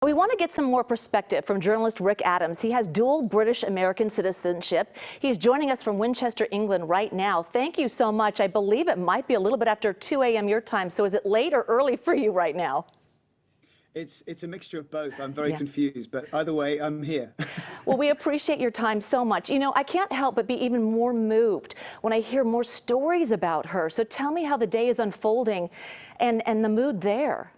We want to get some more perspective from journalist Rick Adams. He has dual British-American citizenship. He's joining us from Winchester, England right now. Thank you so much. I believe it might be a little bit after 2 a.m. your time. So is it late or early for you right now? It's a mixture of both. I'm very confused, but either way, I'm here. Well, we appreciate your time so much. You know, I can't help but be even more moved when I hear more stories about her. So tell me how the day is unfolding and the mood there.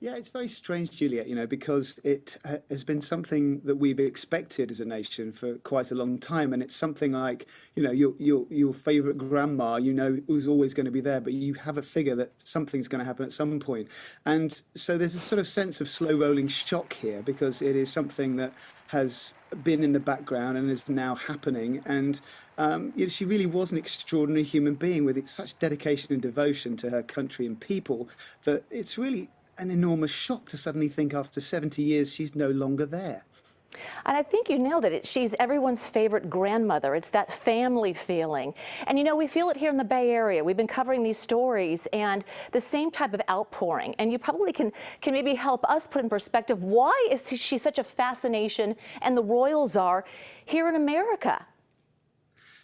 Yeah, it's very strange, Juliette, because it has been something that we've expected as a nation for quite a long time. And it's something like, your favorite grandma, who's always going to be there, but you have a figure that something's going to happen at some point. And so there's a sort of sense of slow rolling shock here because it is something that has been in the background and is now happening. And she really was an extraordinary human being with such dedication and devotion to her country and people that it's really an enormous shock to suddenly think after 70 years she's no longer there. And I think you nailed it. She's everyone's favorite grandmother. It's that family feeling. And we feel it here in the Bay Area. We've been covering these stories and the same type of outpouring. And you probably can maybe help us put in perspective, why is she such a fascination, and the royals are, here in America?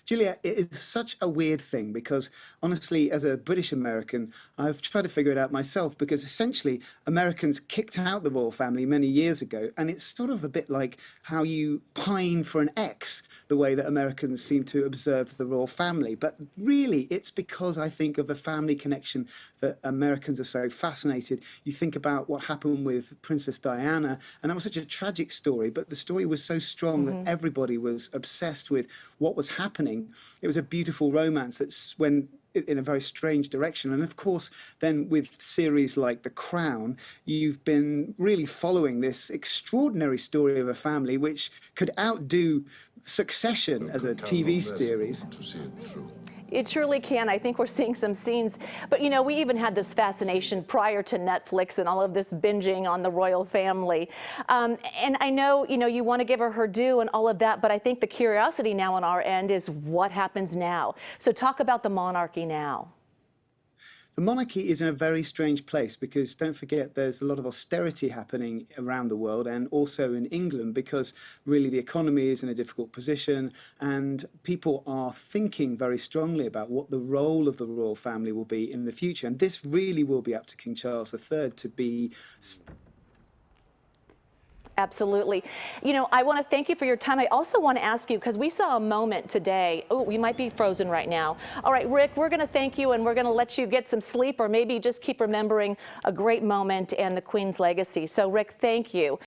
Julia, it is such a weird thing because honestly, as a British American, I've tried to figure it out myself because essentially Americans kicked out the royal family many years ago. And it's sort of a bit like how you pine for an ex, the way that Americans seem to observe the royal family. But really, it's because I think of the family connection that Americans are so fascinated. You think about what happened with Princess Diana, and that was such a tragic story, but the story was so strong that everybody was obsessed with what was happening. It was a beautiful romance that's went in a very strange direction. And of course, then with series like The Crown, you've been really following this extraordinary story of a family which could outdo Succession as a TV series. It truly can. I think we're seeing some scenes. But, we even had this fascination prior to Netflix and all of this binging on the royal family. And I know, you want to give her due and all of that, but I think the curiosity now on our end is what happens now. So talk about the monarchy now. The monarchy is in a very strange place because don't forget there's a lot of austerity happening around the world and also in England because really the economy is in a difficult position and people are thinking very strongly about what the role of the royal family will be in the future. And this really will be up to King Charles III to be. Absolutely. I want to thank you for your time. I also want to ask you, because we saw a moment today. Oh, we might be frozen right now. All right, Rick, we're going to thank you and we're going to let you get some sleep or maybe just keep remembering a great moment and the Queen's legacy. So, Rick, thank you.